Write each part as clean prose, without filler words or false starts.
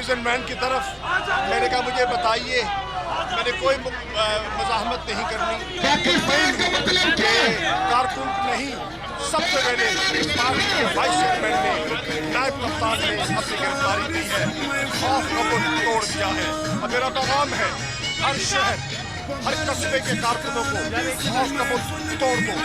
Prison van की तरफ। मैंने कहा मुझे बताइए, मैंने कोई मज़ाहमत नहीं करनी कि कारकुन नहीं, सबसे पहले पार्टी के वाइस चेयरमैन ने, नायब कप्तान ने अपनी गिरफ्तारी दी है, खौफ कबूल तोड़ दिया है। अब मेरा पैगाम है हर शहर, हर कस्बे के कारकुनों को, खौफ कबूल तोड़ दो।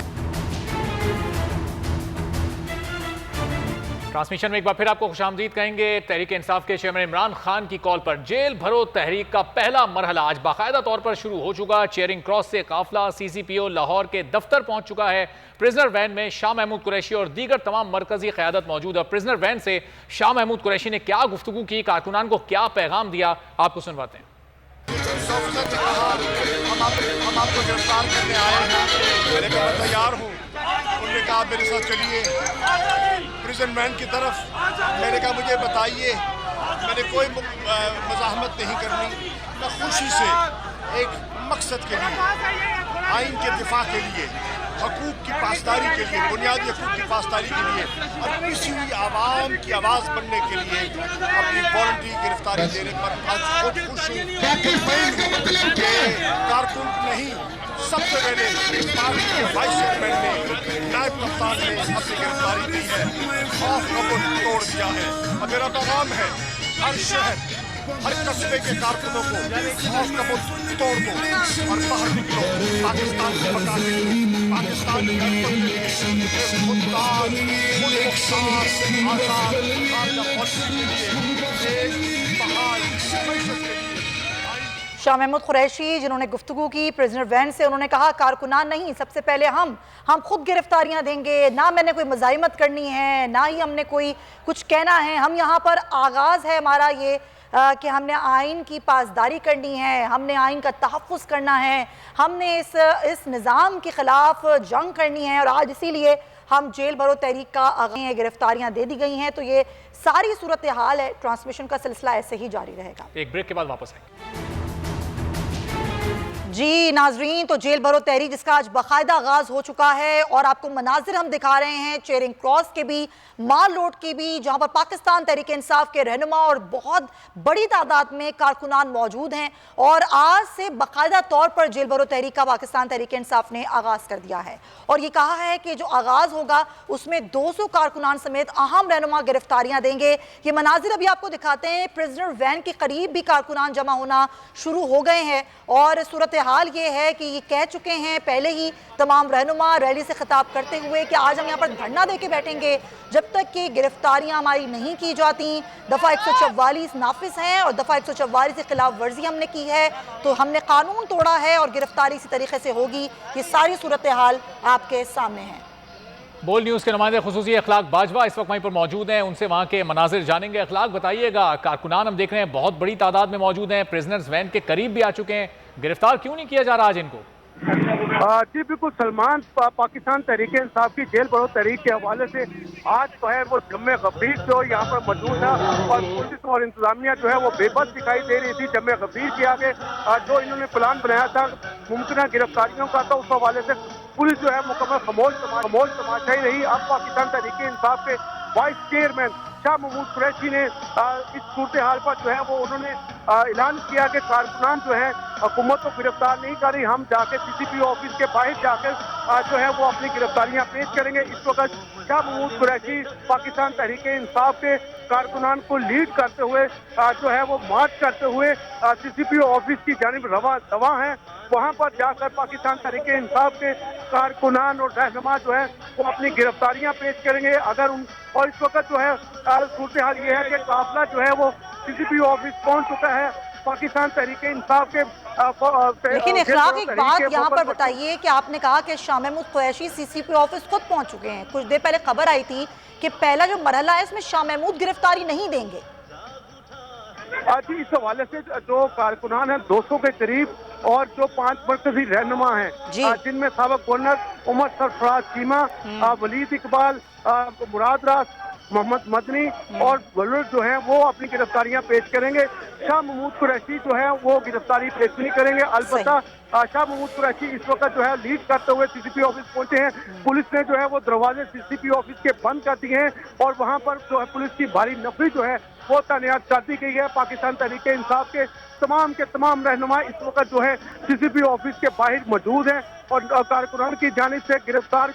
ट्रांसमिशन में एक बार फिर आपको खुशामदीद कहेंगे। तहरीक इंसाफ के चेयरमैन इमरान खान की कॉल पर जेल भरो तहरीक का पहला मरहला आज बाकायदा तौर पर शुरू हो चुका। चेयरिंग क्रॉस से काफिला CCPO लाहौर के दफ्तर पहुंच चुका है। प्रिजनर वैन में शाह महमूद कुरैशी और दीगर तमाम मरकजी क़यादत मौजूद है। प्रिजनर वैन से शाह महमूद कुरैशी ने क्या गुफ्तगू की, कारकुनान को क्या पैगाम दिया, आपको सुनवाते हैं। हम आपको गिरफ्तार करने आए हैं, मैंने कहा तैयार हूँ। उन्होंने कहा मेरे साथ चलिए प्रिजन वैन की तरफ। मैंने कहा मुझे बताइए, मैंने कोई मज़ाहमत नहीं करनी। मैं खुशी से एक मकसद के लिए, आइन के दिफा के लिए, हकूक़ की पासदारी के लिए, बुनियादी हकूक़ की पासदारी के लिए और पिसी हुई आवाम की आवाज़ बनने के लिए अपनी वॉलंटरी गिरफ्तारी देने पर आज खुद खुश हूँ कि कारकुन नहीं, सबसे पहले पार्टी के वाइस चेयरमैन ने, नायब कप्तान ने अपनी गिरफ्तारी दी है, खौफ कबूल तोड़ दिया है। अब मेरा पैगाम है हर शहर, हर कस्बे के कारकुनों को, खौफ कबूल तोड़ दो और बाहर निकलो। पाकिस्तान को बता दो, पाकिस्तान की खुददार, खुदमुख्तार, आजाद खारजा पॉलिसी के लिए एक बहाल मैशत के लिए शाह महमूद कुरैशी जिन्होंने गुफ्तगू की प्रिजनर वैन से, उन्होंने कहा कारकुनान नहीं, सबसे पहले हम खुद गिरफ्तारियां देंगे, ना मैंने कोई मज़ाहिमत करनी है, ना ही हमने कोई कुछ कहना है। हम यहाँ पर आगाज़ है हमारा ये कि हमने आइन की पासदारी करनी है, हमने आइन का तहफ़्फ़ुज़ करना है, हमने इस निज़ाम के ख़िलाफ़ जंग करनी है और आज इसीलिए हम जेल भरो तहरीक का आगाज़, गिरफ्तारियाँ दे दी गई हैं। तो ये सारी सूरत हाल है। ट्रांसमिशन का सिलसिला ऐसे ही जारी रहेगा। एक ब्रेक के बाद वापस आएंगे। जी नाजरीन, तो जेल भरो तहरीक जिसका आज बाकायदा आगाज़ हो चुका है और आपको मनाजिर हम दिखा रहे हैं चेयरिंग क्रॉस के भी, माल रोड के भी, जहां पर पाकिस्तान तहरीक इंसाफ के रहनुमा और बहुत बड़ी तादाद में कारकुनान मौजूद हैं। और आज से बाकायदा तौर पर जेल भरो तहरीक का पाकिस्तान तहरीक इंसाफ ने आगाज़ कर दिया है और ये कहा है कि जो आगाज़ होगा उसमें 200 कारकुनान समेत अहम रहनुमा गिरफ्तारियाँ देंगे। ये मनाजिर अभी आपको दिखाते हैं। प्रिजनर वैन के करीब भी कारकुनान जमा होना शुरू हो गए हैं और सूरत हाल ये है कि ये कह चुके हैं पहले ही तमाम रहनुमा रैली से खिताब करते हुए कि आज हम यहाँ पर धरना दे के बैठेंगे जब तक कि गिरफ्तारियाँ हमारी नहीं की जाती। दफ़ा 144 नाफिज हैं और दफ़ा 144 की खिलाफ वर्जी हमने की है, तो हमने कानून तोड़ा है और गिरफ्तारी इसी तरीके से होगी। ये सारी सूरत हाल आपके सामने है। बोल न्यूज़ के नुमाइंदे खुसूसी अखलाक बाजवा इस वक्त वहीं पर मौजूद हैं, उनसे वहाँ के मनाजिर जानेंगे। अखलाक बताइएगा, कारकुनान हम देख रहे हैं बहुत बड़ी तादाद में मौजूद हैं, प्रिजनर्स वैन के करीब भी आ चुके हैं, गिरफ्तार क्यों नहीं किया जा रहा आज इनको? जी बिल्कुल सलमान, पाकिस्तान तहरीक इंसाफ की जेल भरो तहरीक के हवाले से आज जो है वो जम्मे गफीर जो यहाँ पर मौजूद था और पुलिस और इंतजामिया जो है वो बेबस दिखाई दे रही थी जम्मे गफीर के आगे। जो इन्होंने प्लान बनाया था मुमकिन गिरफ्तारियों का, तो उस हवाले से पुलिस जो है मुकम्मल खामोश तमाशाई रही। अब पाकिस्तान तहरीक इंसाफ के वाइस चेयरमैन शाह महमूद कुरैशी ने इस सूरत हाल पर जो है वो उन्होंने ऐलान किया कि कारकुनान जो है हुकूमत को गिरफ्तार नहीं कर रही, हम जाके CCPO ऑफिस के बाहर जाकर जो है वो अपनी गिरफ्तारियां पेश करेंगे। इस वक्त शाह महमूद कुरैशी पाकिस्तान तहरीक इंसाफ के कारकुनान को लीड करते हुए जो है वो मार्च करते हुए CCPO ऑफिस की जानिब रवा हैं। वहाँ पर जाकर पाकिस्तान तहरीक इंसाफ के कारकुनान और रहनुमा जो है वो अपनी गिरफ्तारियां पेश करेंगे। और इस वक्त जो है सूरत हाल ये है कि काफिला जो है वो CCPO ऑफिस पहुंच चुका है पाकिस्तान तहरीक इंसाफ के। लेकिन इखलाक एक बात यहाँ पर बताइए कि आपने कहा कि शाह महमूद कुरैशी CCPO ऑफिस खुद पहुंच चुके हैं। कुछ देर पहले खबर आई थी कि पहला जो मरहला है इसमें शाह महमूद गिरफ्तारी नहीं देंगे। जी इस हवाले से जो कारकुनान है 200 के करीब और जो 5 मरकजी रहनुमा हैं जिनमें साबिक गवर्नर उमर सरफराज चीमा, वलीद इकबाल, मुराद रास, मोहम्मद मदनी और बलूर जो हैं वो अपनी गिरफ्तारियां पेश करेंगे। शाह महमूद कुरैशी जो है वो गिरफ्तारी पेश नहीं करेंगे। अलबत्ता शाह महमूद कुरैशी इस वक्त जो है लीड करते हुए सीसीपी ऑफिस पहुंचे हैं। पुलिस ने जो है वो दरवाजे सीसीपी ऑफिस के बंद कर दिए हैं और वहां पर जो है पुलिस की भारी नफरी जो है वो तैनात कर दी गई है। पाकिस्तान तहरीक इंसाफ के तमाम रहनुमा इस वक्त जो है सीसीपी ऑफिस के बाहर मौजूद हैं और कारकुनान की जानिब से गिरफ्तार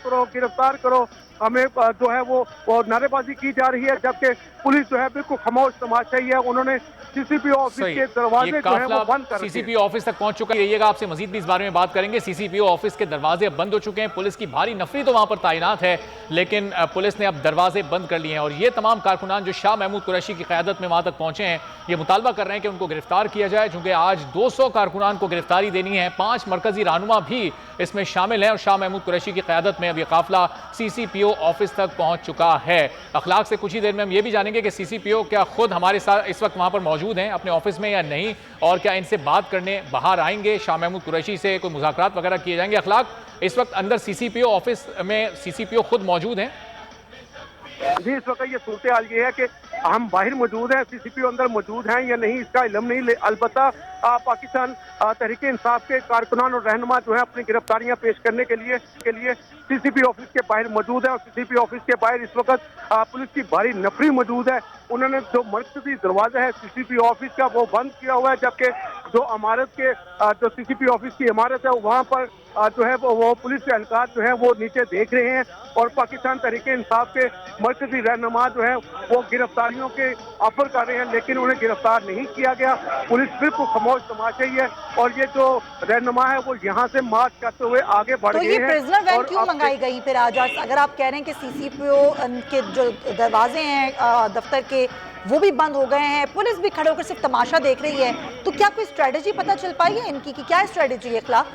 करो हमें जो है वो नारेबाजी की जा रही है, जबकि पुलिस जो है बिल्कुल खामोश तमाशाई है। उन्होंने सीसीपी ऑफिस के दरवाजे जो है वो बंद कर दिए। सीसीपी ऑफिस तक पहुंच चुका है। रहिएगा, आपसे मजीद भी इस बारे में बात करेंगे। सीसीपीओ ऑफिस के दरवाजे बंद हो चुके हैं, पुलिस की भारी नफरी तो वहां पर तैनात है, लेकिन पुलिस ने अब दरवाजे बंद कर लिए हैं और ये तमाम कारकुनान जो शाह महमूद कुरैशी की क़यादत में वहां तक पहुंचे हैं, ये मुतालबा कर रहे हैं कि उनको गिरफ्तार किया जाए, चूंकि आज 200 कारकुनान को गिरफ्तारी देनी है। 5 मरकजी रहनुमा भी इसमें शामिल हैं और शाह महमूद कुरैशी की क़यादत में अब ये काफिला सीसीपीओ ऑफिस तक पहुंच चुका है। अखलाक से कुछ ही देर में हम ये भी जानेंगे कि सीसीपीओ क्या खुद हमारे साथ इस वक्त वहां पर मौजूद हैं अपने ऑफिस में या नहीं, और क्या इनसे बात करने बाहर आएंगे, शाह महमूद कुरैशी से कोई मुज़ाकरात वगैरह किए जाएंगे। अखलाक, इस वक्त अंदर सीसीपीओ ऑफिस में सीसीपीओ खुद मौजूद हैं? जी, इस वक्त ये सूरत हाल ये है कि हम बाहर मौजूद हैं, सीसीपीओ अंदर मौजूद हैं या नहीं इसका इल्म नहीं। अलबत्ता पाकिस्तान तहरीक इंसाफ के कारकुनान और रहनुमा जो है अपनी गिरफ्तारियां पेश करने के लिए सीसीपी ऑफिस के बाहर मौजूद है और सीसीपी ऑफिस के बाहर इस वक्त पुलिस की भारी नफरी मौजूद है। उन्होंने जो मरकजी दरवाजा है सीसीपी ऑफिस का वो बंद किया हुआ है, जबकि जो इमारत के जो सीसीपी ऑफिस की इमारत है वहाँ पर जो है वो पुलिस के एहलकार जो है वो नीचे देख रहे हैं और पाकिस्तान तहरीक इंसाफ के मरकजी रहनुमा जो है वो गिरफ्तारियों के ऑफर कर रहे हैं, लेकिन उन्हें गिरफ्तार नहीं किया गया। पुलिस बिल्कुल खामोश तमाशाई है और ये जो रहनुमा है वो यहाँ से मार्च करते हुए आगे बढ़ गए हैं। तो ये प्रिजनर वैन क्यों मंगाई गई फिर आज? अगर आप कह रहे हैं कि सीसीपीओ के जो दरवाजे हैं दफ्तर के वो भी बंद हो गए हैं, पुलिस भी खड़े होकर सिर्फ तमाशा देख रही है, तो क्या कोई स्ट्रेटेजी पता चल पाई है इनकी कि क्या स्ट्रेटेजी है खिलाफ?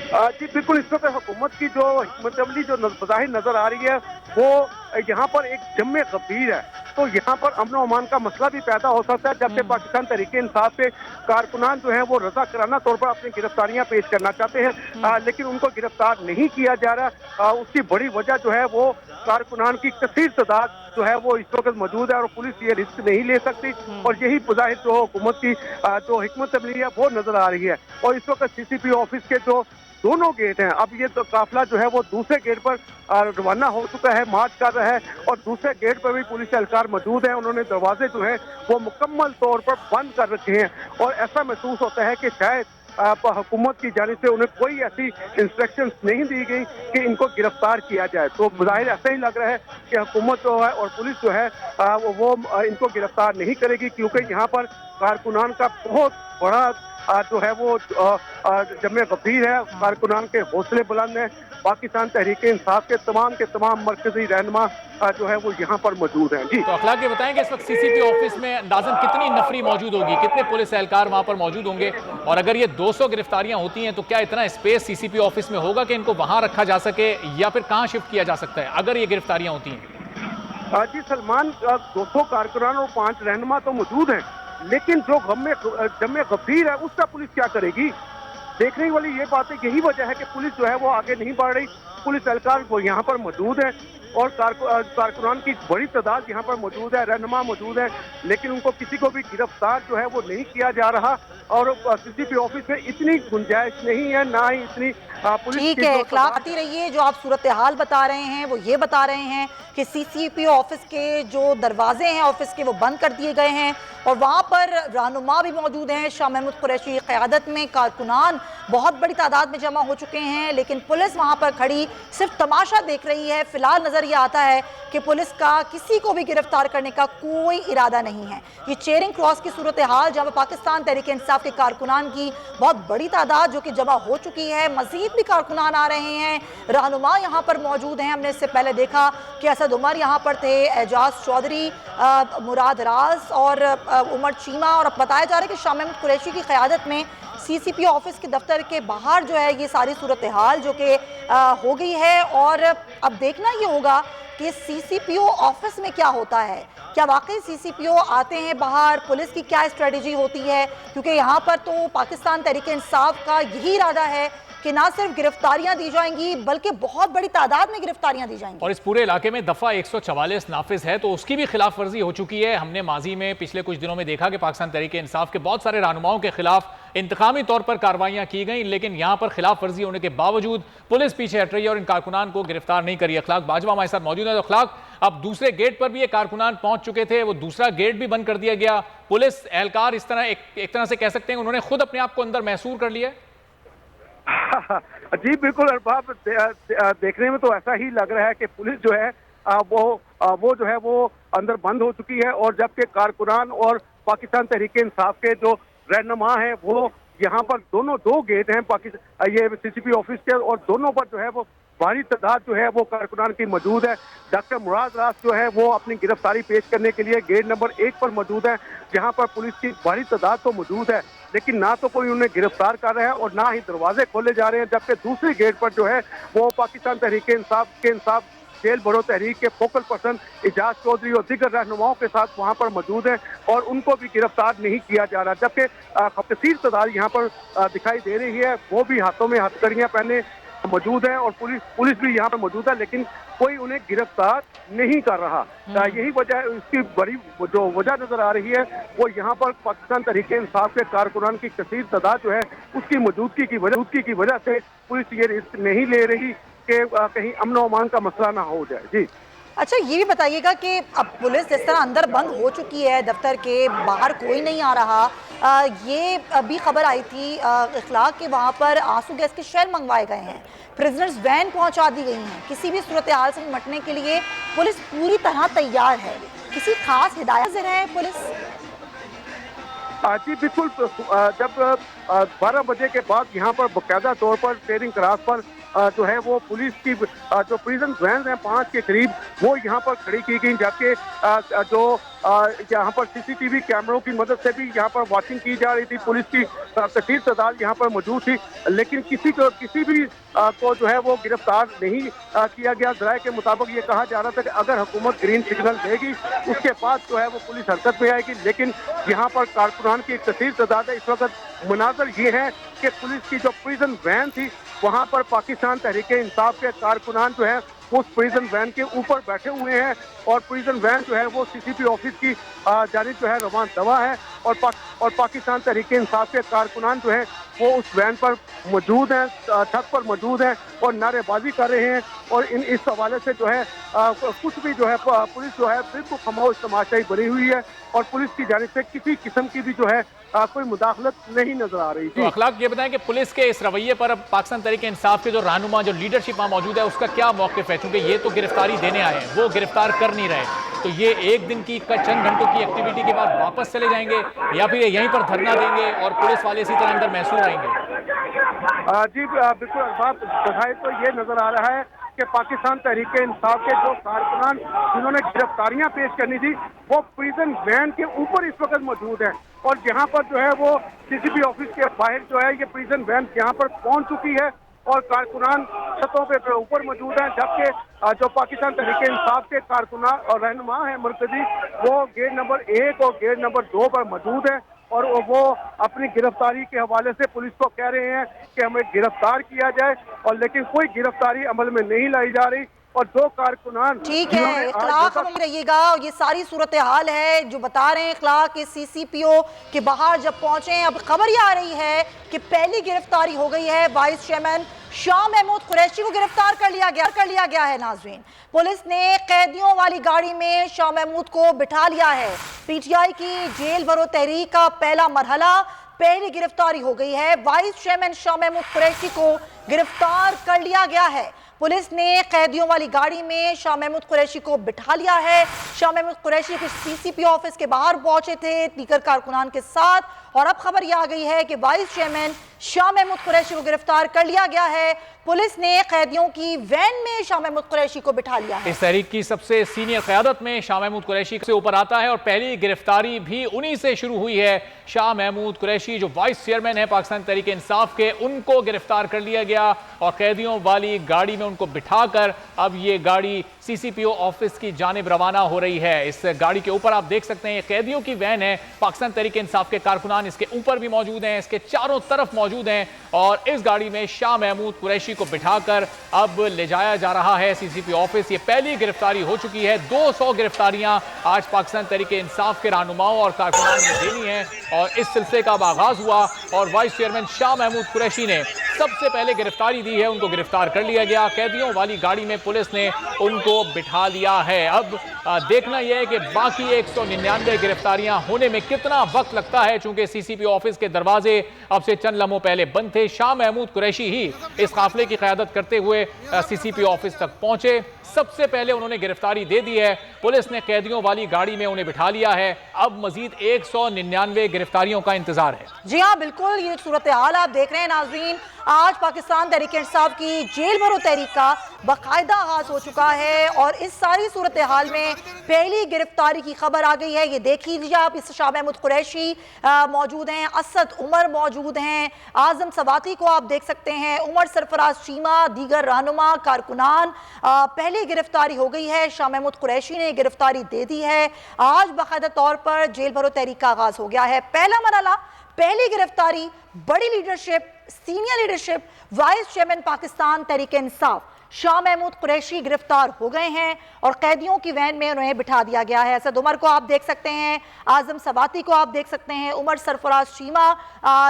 जी बिल्कुल, इस वक्त हुकूमत की जो हिकमत-ए-अमली जो ज़ाहिर नजर आ रही है वो यहाँ पर एक जम्मे गंभीर है। तो यहाँ पर अमन और अमान का मसला भी पैदा हो सकता है, जबकि पाकिस्तान तहरीक इंसाफ के कारकुनान जो है वो रजा कराना तौर पर अपनी गिरफ्तारियां पेश करना चाहते हैं, लेकिन उनको गिरफ्तार नहीं किया जा रहा। उसकी बड़ी वजह जो है वो कारकुनान की कसीर तादाद जो है वो इस वक्त मौजूद है और पुलिस ये रिस्क नहीं ले सकती और यही बज़ाहिर जो हुकूमत की जो हिकमत-ए-अमली है वो नजर आ रही है। और इस वक्त सीसीपी ऑफिस के जो दोनों गेट हैं, अब ये तो काफिला जो है वो दूसरे गेट पर रवाना हो चुका है, मार्च कर रहा है और दूसरे गेट पर भी पुलिस एहलकार मौजूद हैं। उन्होंने दरवाजे जो है वो मुकम्मल तौर पर बंद कर रखे हैं और ऐसा महसूस होता है कि शायद हुकूमत की जानिब से उन्हें कोई ऐसी इंस्ट्रक्शंस नहीं दी गई कि इनको गिरफ्तार किया जाए। तो ज़ाहिर ऐसा ही लग रहा है कि हुकूमत जो है और पुलिस जो है वो इनको गिरफ्तार नहीं करेगी, क्योंकि यहाँ पर कारकुनान का बहुत बड़ा जो है वो जम्मे गंभीर है। कारकुनान के हौसले बुलंद हैं। पाकिस्तान तहरीक इंसाफ के तमाम मरकजी रहनुमा जो है वो यहाँ पर मौजूद हैं। जी, तो अखलाक ये बताएं कि इस वक्त सीसीपी ऑफिस में अंदाजन कितनी नफरी मौजूद होगी, कितने पुलिस एहलकार वहां पर मौजूद होंगे, और अगर ये 200 गिरफ्तारियां होती हैं तो क्या इतना स्पेस सीसीपी ऑफिस में होगा कि इनको वहां रखा जा सके, या फिर कहां शिफ्ट किया जा सकता है अगर ये गिरफ्तारियां होती हैं? जी सलमान, 200 कारकुनान और 5 रहनुमा तो मौजूद हैं, लेकिन जो जम्मे गंभीर है उसका पुलिस क्या करेगी? देखने वाली ये बात है, यही वजह है कि पुलिस जो है वो आगे नहीं बढ़ रही। पुलिस एहलकार वो यहाँ पर मौजूद है और कारकुनान की बड़ी तादाद यहाँ पर मौजूद है, रहनुमा मौजूद है, लेकिन उनको किसी को भी गिरफ्तार जो है वो नहीं किया जा रहा और सीसीपी ऑफिस में इतनी गुंजाइश नहीं है, ना ही इतनी पुलिस। ठीक है, इखलाक आती रही है। जो आप सूरत हाल बता रहे हैं वो ये बता रहे हैं कि सीसीपी ऑफिस के जो दरवाजे हैं ऑफिस के वो बंद कर दिए गए हैं और वहाँ पर रहनुमा भी मौजूद हैं शाह महमूद कुरैशी की क़यादत में। कारकुनान बहुत बड़ी तादाद में जमा हो चुके हैं, लेकिन पुलिस वहाँ पर खड़ी सिर्फ तमाशा देख रही है। फिलहाल नज़र ये आता है कि पुलिस का किसी को भी गिरफ्तार करने का कोई इरादा नहीं है। ये चेयरिंग क्रॉस की सूरत हाल, जहाँ पाकिस्तान तहरीक इंसाफ के कारकुनान की बहुत बड़ी तादाद जो कि जमा हो चुकी है, मजीद भी कारकुनान आ रहे हैं, रहनुमा यहाँ पर मौजूद हैं। हमने इससे पहले देखा कि असद उमर यहाँ पर थे, एजाज चौधरी, मुराद राज और उमर चीमा, और अब बताया जा रहा है कि शाह महमूद कुरैशी की क़यादत में सीसीपी ऑफिस के दफ्तर के बाहर जो है ये सारी सूरत हाल जो कि हो गई है। और अब देखना ये होगा कि सीसीपीओ ऑफिस में क्या होता है, क्या वाकई सीसीपीओ आते हैं बाहर, पुलिस की क्या स्ट्रेटजी होती है, क्योंकि यहाँ पर तो पाकिस्तान तहरीक इंसाफ का यही इरादा है कि कि ना सिर्फ गिरफ्तारियां दी जाएंगी बल्कि बहुत बड़ी तादाद में गिरफ्तारियां दी जाएंगी। और इस पूरे इलाके में दफा 144 नाफिज है, तो उसकी भी खिलाफ वर्जी हो चुकी है। हमने माजी में पिछले कुछ दिनों में देखा कि पाकिस्तान तहरीक इंसाफ के बहुत सारे रहनुमाओं के खिलाफ इंतकामी तौर पर कार्रवाइयां की गई, लेकिन यहां पर खिलाफ वर्जी होने के बावजूद पुलिस पीछे हट रही है और इन कारकुनान को गिरफ्तार नहीं करी। अखलाक बाजवा हमारे साथ मौजूद है। तो अखलाक, अब दूसरे गेट पर भी ये कारकुनान पहुंच चुके थे, वो दूसरा गेट भी बंद कर दिया गया। पुलिस एहलकार इस तरह एक तरह से कह सकते हैं उन्होंने खुद अपने आप को अंदर महसूर कर लिया। जी बिल्कुल अरबाब, देखने में तो ऐसा ही लग रहा है कि पुलिस जो है वो जो है वो अंदर बंद हो चुकी है, और जबकि कारकुनान और पाकिस्तान तहरीक इंसाफ के जो रहनुमा हैं वो यहाँ पर दो गेट हैं पाकिस्तान ये सीसीपी ऑफिस के, और दोनों पर जो है वो भारी तादाद जो है वो कारकुनान की मौजूद है। डॉक्टर मुराद रास जो है वो अपनी गिरफ्तारी पेश करने के लिए गेट नंबर 1 पर मौजूद है, जहां पर पुलिस की भारी तादाद तो मौजूद है, लेकिन ना तो कोई उन्हें गिरफ्तार कर रहा है और ना ही दरवाजे खोले जा रहे हैं। जबकि दूसरी गेट पर जो है वो पाकिस्तान तहरीक इंसाफ जेल भरो तहरीक के फोकल पर्सन इजाज चौधरी और दीगर रहनुमाओं के साथ वहां पर मौजूद हैं, और उनको भी गिरफ्तार नहीं किया जा रहा। जबकि कसीर तादाद यहाँ पर दिखाई दे रही है, वो भी हाथों में हथकड़ियां पहने मौजूद है, और पुलिस भी यहाँ पर मौजूद है, लेकिन कोई उन्हें गिरफ्तार नहीं कर रहा। यही वजह, इसकी बड़ी जो वजह नजर आ रही है वो यहाँ पर पाकिस्तान तहरीक इंसाफ के कारकुनान की कसीर तादाद जो है उसकी मौजूदगी की वजह से पुलिस ये रिस्क नहीं ले रही कि कहीं अमन अमान का मसला ना हो जाए। जी अच्छा, ये भी बताइएगा कि अब पुलिस जिस तरह अंदर बंद हो चुकी है, दफ्तर के बाहर कोई नहीं आ रहा, ये अभी खबर आई थी इखलाक के वहाँ पर आंसू गैस के शेल मंगवाए गए हैं, प्रिजनर्स वैन पहुँचा दी गई हैं। किसी भी सूरत हाल से निपटने के लिए पुलिस पूरी तरह तैयार है। किसी खास हिदायत से है पुलिस? जी बिल्कुल, जब 12 बजे के बाद यहाँ पर बाकायदा तौर पर ट्रेनिंग क्रास पर जो है वो पुलिस की जो प्रिजन वैन हैं 5 के करीब वो यहाँ पर खड़ी की गई, जबकि जो यहाँ पर सीसीटीवी कैमरों की मदद से भी यहाँ पर वॉचिंग की जा रही थी। पुलिस की कसीर तादाद यहाँ पर मौजूद थी, लेकिन किसी भी को जो है वो गिरफ्तार नहीं किया गया। ज़राए के मुताबिक ये कहा जा रहा था कि अगर हुकूमत ग्रीन सिग्नल देगी उसके बाद जो है वो पुलिस हरकत में आएगी, लेकिन यहाँ पर कारकुनान की एक कसीर तादाद है। इस वक्त मुनाजर ये है कि पुलिस की जो प्रिजन वैन थी वहाँ पर पाकिस्तान तहरीक इंसाफ के कारकुनान जो है उस प्रिजन वैन के ऊपर बैठे हुए हैं, और प्रिजन वैन जो है वो सीसीपी ऑफिस की जानिब जो है रवान दवा है, और पाकिस्तान तहरीक इंसाफ के कारकुनान जो है वो उस वैन पर मौजूद हैं, छत पर मौजूद हैं और नारेबाजी कर रहे हैं। और इस हवाले से जो है कुछ भी जो है पुलिस जो है बिल्कुल खामोश तमाशाई बनी हुई है, और पुलिस की जानिब से किसी किस्म की भी जो है कोई मुदाखलत नहीं नजर आ रही। तो अखलाक, ये बताएं कि पुलिस के इस रवैये पर अब पाकिस्तान तहरीक इंसाफ के जो रहनुमा, जो लीडरशिप वहाँ मौजूद है, उसका क्या मौक़िफ़ है? क्योंकि ये तो गिरफ्तारी देने आए हैं, वो गिरफ्तार कर नहीं रहे, तो ये एक दिन की चंद घंटों की एक्टिविटी के बाद वापस चले जाएंगे या फिर यहीं पर धरना देंगे और पुलिस वाले इसी तरह अंदर महसूर आएंगे? जी बिल्कुल अरबाब, तो ये नजर आ रहा है कि पाकिस्तान तहरीक इंसाफ के जो कारकुनान जिन्होंने गिरफ्तारियां पेश करनी थी वो प्रिजन वैन के ऊपर इस वक्त मौजूद है, और यहाँ पर जो है वो सीसीपी ऑफिस के बाहर जो है ये प्रिजन वैन यहाँ पर पहुंच चुकी है, और कारकुनान छतों पे ऊपर मौजूद हैं। जबकि जो पाकिस्तान तहरीक इंसाफ के कारकुनान और रहनुमा हैं मरकजी, वो गेट नंबर 1 और गेट नंबर 2 पर मौजूद है, और वो अपनी गिरफ्तारी के हवाले से पुलिस को कह रहे हैं कि हमें गिरफ्तार किया जाए, और लेकिन कोई गिरफ्तारी अमल में नहीं लाई जा रही। और दो कारकुनान, ठीक है इखलाक, हम रहिएगा। ये सारी सूरत हाल है जो बता रहे हैं इखलाक के सीसीपीओ के बाहर जब पहुंचे। अब खबर ये आ रही है कि पहली गिरफ्तारी हो गई है, वाइस चेयरमैन शाह महमूद कुरैशी को गिरफ्तार कर लिया गया है। नाज़रीन, पुलिस ने कैदियों वाली गाड़ी में शाह महमूद को बिठा लिया है। पीटीआई की जेल भरो तहरीक का पहला मरहला, पहली गिरफ्तारी हो गई है। वाइस चेयरमैन शाह महमूद कुरैशी को गिरफ्तार कर लिया गया है। पुलिस ने कैदियों वाली गाड़ी में शाह महमूद कुरैशी को बिठा लिया है। शाह महमूद कुरैशी के सीसीपी ऑफिस के बाहर पहुंचे थे दीगर कारकुनान के साथ, और अब खबर यह आ गई है कि वाइस चेयरमैन शाह महमूद कुरैशी को गिरफ्तार कर लिया गया है। पुलिस ने कैदियों की वैन में शाह महमूद कुरैशी को बिठा लिया है। इस तहरीक की सबसे सीनियर क़यादत में शाह महमूद कुरैशी से ऊपर आता है, और पहली गिरफ्तारी भी उन्हीं से शुरू हुई है। शाह महमूद कुरैशी जो वाइस चेयरमैन है पाकिस्तान तहरीक इंसाफ के, उनको गिरफ्तार कर लिया गया और कैदियों वाली गाड़ी में उनको बिठाकर अब ये गाड़ी सीसीपीओ ऑफिस की जानिब रवाना हो रही है। इस गाड़ी के ऊपर आप देख सकते हैं ये कैदियों की वैन है। पाकिस्तान तहरीक इंसाफ के कारकुनान इसके ऊपर भी मौजूद हैं, इसके चारों तरफ मौजूद हैं और इस गाड़ी में शाह महमूद कुरैशी को बिठाकर अब ले जाया जा रहा है सीसीपीओ ऑफिस। ये पहली गिरफ्तारी हो चुकी है। 200 गिरफ्तारियां आज पाकिस्तान तहरीक इंसाफ के रहनुमाओं और कारकुनान ने देनी है और इस सिलसिले का आगाज हुआ और वाइस चेयरमैन शाह महमूद कुरैशी ने सबसे पहले गिरफ्तारी दी है। उनको गिरफ्तार कर लिया गया। कैदियों वाली गाड़ी में पुलिस ने उनको बिठा लिया है। अब देखना यह है कि बाकी 199 गिरफ्तारियां होने में कितना वक्त लगता है, चूंकि सीसीपीओ ऑफिस के दरवाजे अब से चंद लम्हों पहले बंद थे। शाह महमूद कुरैशी ही इस काफिले की क़यादत करते हुए सीसीपीओ ऑफिस तक पहुंचे। सबसे पहले उन्होंने गिरफ्तारी दे दी है। पुलिस ने कैदियों वाली गाड़ी में उन्हें बिठा लिया है। अब मजीद 199 गिरफ्तारियों का इंतजार है। जी हाँ, बिल्कुल ये सूरत हाल आप देख रहे हैं नाज़रीन। आज पाकिस्तान तहरीक इंसाफ की जेल भरो तहरीक का बाकायदा आगाज हो चुका है और इस सारी सूरत हाल में पहली गिरफ्तारी की खबर आ गई है। ये देख लीजिए आप, इस शाह महमूद कुरैशी मौजूद हैं, असद उमर मौजूद हैं, आजम सवाती को आप देख सकते हैं, उमर सरफराज चीमा, दीगर रहनुमा कारकुनान। पहली गिरफ्तारी हो गई है। शाह महमूद कुरैशी ने गिरफ्तारी दे दी है। आज बाकायदा तौर पर जेल भरो तहरीक का आगाज हो गया है। पहला मरहला, पहली गिरफ्तारी, बड़ी leadership, senior leadership, vice chairman Pakistan Tehreek Insaf Shah Mahmood Qureshi गिरफ्तार हो गए हैं और कैदियों की वैन में उन्हें बिठा दिया गया है। असद उमर को आप देख सकते हैं, आजम सवाती को आप देख सकते हैं, उमर सरफराज चीमा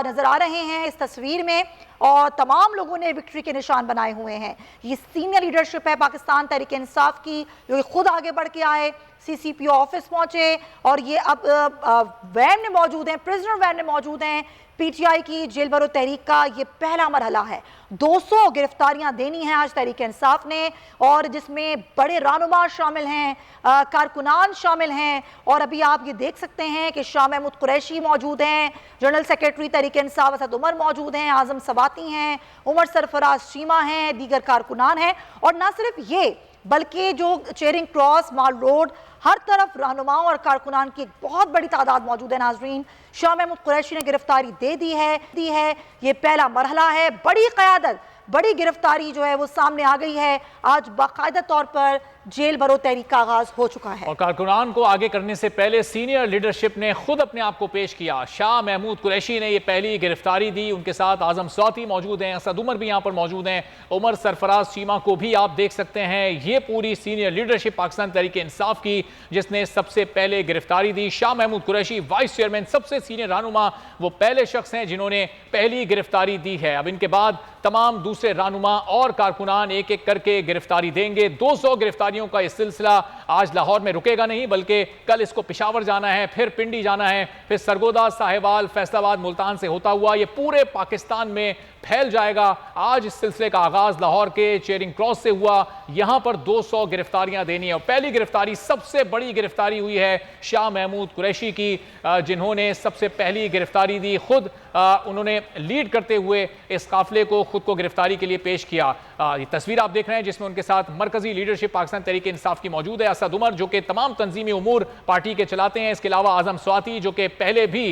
नजर आ रहे हैं इस तस्वीर में और तमाम लोगों ने विक्ट्री के निशान बनाए हुए हैं। ये सीनियर लीडरशिप है पाकिस्तान तहरीक इंसाफ की, जो खुद आगे बढ़ के आए, सीसीपीओ ऑफिस पहुंचे और ये अब वैन में मौजूद हैं, प्रिजनर वैन में मौजूद हैं। पीटीआई की जेल भरो तहरीक का ये पहला मरहला है। 200 गिरफ्तारियां देनी है आज तहरीक इंसाफ ने और जिसमें बड़े रहनुमा शामिल हैं, कारकुनान शामिल हैं और अभी आप ये देख सकते हैं कि शाह महमूद कुरैशी मौजूद हैं, जनरल सेक्रेटरी तहरीक इंसाफ असद उमर मौजूद हैं, आजम सवाती हैं, उमर सरफराज चीमा हैं, दीगर कारकुनान हैं और ना सिर्फ ये बल्कि जो चेयरिंग क्रॉस, माल रोड, हर तरफ रहनुमाओं और कारकुनान की एक बहुत बड़ी तादाद मौजूद है। नाजरीन, शाह महमूद कुरैशी ने गिरफ्तारी दे दी है। ये पहला मरहला है। बड़ी क़यादत, बड़ी गिरफ्तारी जो है वो सामने आ गई है। आज बाकायदा तौर पर जेल भरो तहरीक का आगाज हो चुका है और कारकुनान को आगे करने से पहले सीनियर लीडरशिप ने खुद अपने आप को पेश किया। शाह महमूद कुरैशी ने ये पहली गिरफ्तारी दी। उनके साथ आजम सवाती मौजूद हैं, असद उमर भी यहाँ पर मौजूद हैं, उमर सरफराज चीमा को भी आप देख सकते हैं। ये पूरी सीनियर लीडरशिप पाकिस्तान तहरीक इंसाफ की जिसने सबसे पहले गिरफ्तारी दी। शाह महमूद कुरैशी वाइस चेयरमैन, सबसे सीनियर रहनुमा, वो पहले शख्स हैं जिन्होंने पहली गिरफ्तारी दी है। अब इनके बाद तमाम दूसरे रहनुमा और कारकुनान एक एक करके गिरफ्तारी देंगे। 200 गिरफ्तारियों का ये सिलसिला आज लाहौर में रुकेगा नहीं, बल्कि कल इसको पेशावर जाना है, फिर पिंडी जाना है, फिर सरगोदा, साहिवाल, फैसलाबाद, मुल्तान से होता हुआ ये पूरे पाकिस्तान में फैल जाएगा। आज इस सिलसिले का आगाज लाहौर के चेयरिंग क्रॉस से हुआ। यहां पर 200 गिरफ्तारियां देनी है और पहली गिरफ्तारी, सबसे बड़ी गिरफ्तारी हुई है शाह महमूद कुरैशी की, जिन्होंने सबसे पहली गिरफ्तारी दी। खुद उन्होंने लीड करते हुए इस काफिले को खुद को गिरफ्तारी के लिए पेश किया। ये तस्वीर आप देख रहे हैं जिसमें उनके साथ मरकजी लीडरशिप पाकिस्तान तहरीक इंसाफ की मौजूद है। असद उमर जो कि तमाम तंजीमी उमूर पार्टी के चलाते हैं, इसके अलावा आजम सवाती जो कि पहले भी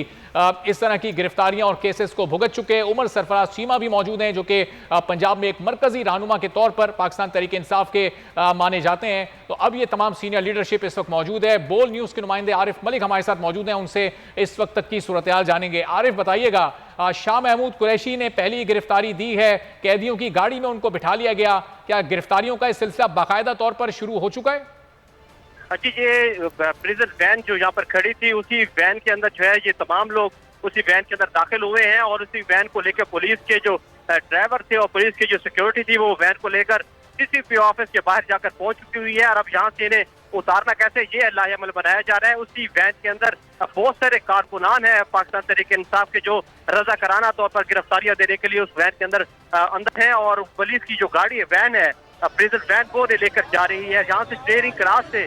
इस तरह की गिरफ्तारियां और केसेस को भुगत चुके, उमर सरफराज चीमा भी मौजूद हैं जो कि पंजाब में एक मरकजी रहनुमा के तौर पर पाकिस्तान तहरीक इंसाफ के माने जाते हैं। तो अब ये तमाम सीनियर लीडरशिप इस वक्त मौजूद है। बोल न्यूज़ के नुमाइंदे आरिफ मलिक हमारे साथ मौजूद हैं, उनसे इस वक्त तक की सूरत हाल जानेंगे। आरिफ, बताइएगा, शाह महमूद कुरैशी ने पहली गिरफ्तारी दी है, कैदियों की गाड़ी में उनको बिठा लिया गया, क्या गिरफ्तारियों का इस सिलसिला बाकायदा तौर पर शुरू हो चुका है? जी, ये प्रिजन वैन जो यहाँ पर खड़ी थी, उसी वैन के अंदर जो है ये तमाम लोग उसी वैन के अंदर दाखिल हुए हैं और उसी वैन को लेकर पुलिस के जो ड्राइवर थे और पुलिस की जो सिक्योरिटी थी वो वैन को लेकर सीसीपीओ ऑफिस के बाहर जाकर पहुंच चुकी हुई है। और अब यहाँ से इन्हें उतारना कैसे, ये लाहेअमल बनाया जा रहा है। उसी वैन के अंदर बहुत सारे कारकुनान है पाकिस्तान तहरीक इंसाफ के जो रजाकाराना तौर पर गिरफ्तारियां देने के लिए उस वैन के अंदर है और पुलिस की जो गाड़ी है, वैन है, प्रिजन वैन को लेकर जा रही है। जहाँ से स्टीयरिंग क्लास से